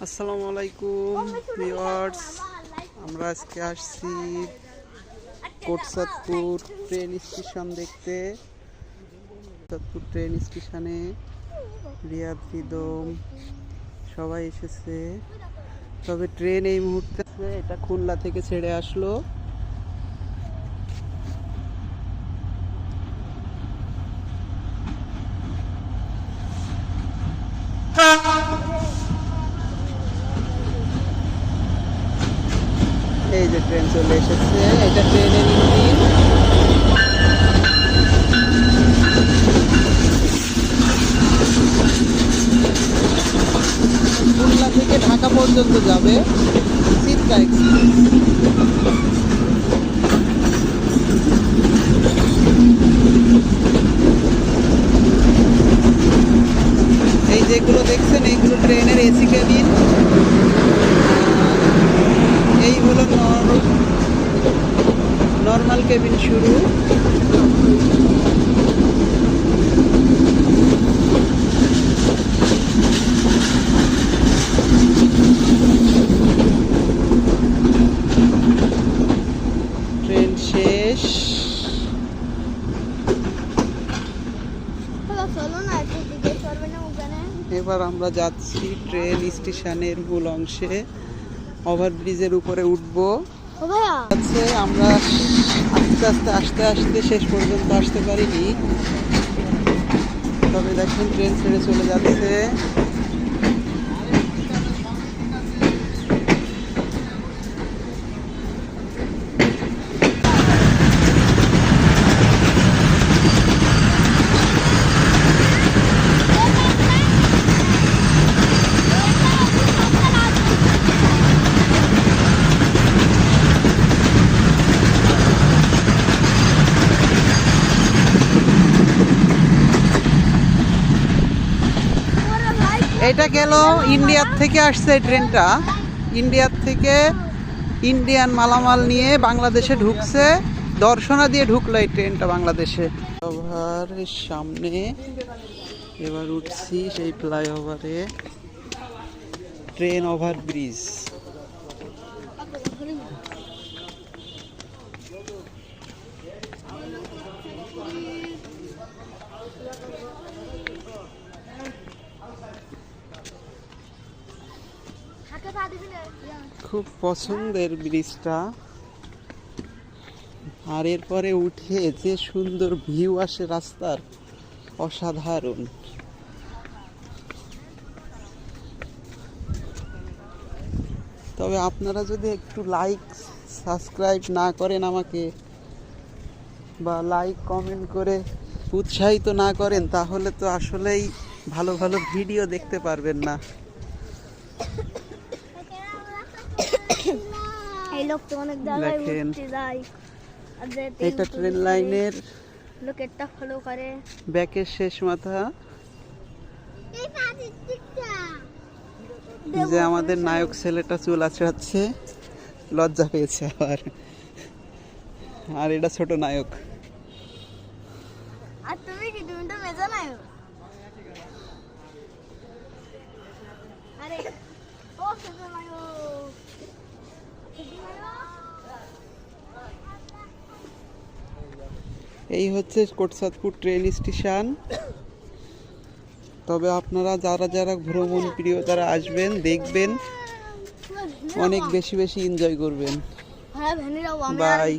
আসসালামু আলাইকুম ভিউয়ার্স, আমরা আজকে আসছি কোটচাঁদপুর ট্রেন স্টেশন দেখতে। কোটচাঁদপুর ট্রেন স্টেশনে রিয়াদ, রিদম সবাই এসেছে। তবে ট্রেন এই মুহূর্তে এটা খুলনা থেকে ছেড়ে আসলো। এই যে ট্রেন চলে এসেছে, এটা ট্রেনের ইঞ্জিন। খুলনা থেকে ঢাকা পর্যন্ত যাবে চিত্রা এক্সপ্রেস। এই যেগুলো দেখছেন এইগুলো ট্রেনের এসি কেবিন। এই হলো নর্মাল কেবিন শুরু। ট্রেন শেষ। এবার আমরা যাচ্ছি ট্রেন স্টেশনের মূল অংশে, ওভারব্রিজের উপরে উঠবো। আমরা আস্তে আস্তে শেষ পর্যন্ত আসতে পারিনি, তবে দেখুন ট্রেন ছেড়ে চলে যাচ্ছে। এটা গেল ইন্ডিয়ার থেকে আসছে ট্রেনটা। ইন্ডিয়ার থেকে ইন্ডিয়ান মালামাল নিয়ে বাংলাদেশে ঢুকছে, দর্শনা দিয়ে ঢুকলো এই ট্রেনটা বাংলাদেশে। ফ্লাইওভারের সামনে এবার উঠছি সেই ফ্লাইওভারে, ট্রেন ওভারব্রিজ। খুব পছন্দের ব্রিজটা, আর এরপরে উঠে যে সুন্দর ভিউ আসে রাস্তার, অসাধারণ। তবে আপনারা যদি একটু লাইক সাবস্ক্রাইব না করেন আমাকে, বা লাইক কমেন্ট করে উৎসাহিত না করেন, তাহলে তো আসলেই ভালো ভালো ভিডিও দেখতে পারবেন না। দেখেন এটা ট্রেন লাইনের ব্যাকের শেষ মাথা, যে আমাদের নায়ক ছেলেটা চুল আঁচড়াচ্ছে, লজ্জা পেয়েছে আবার। আর এটা ছোট নায়ক। এই হচ্ছে কোটচাঁদপুর ট্রেন স্টেশন। তবে আপনারা যারা যারা ভ্রমণ প্রিয় তারা আসবেন, দেখবেন, অনেক বেশি বেশি এনজয় করবেন। বাই।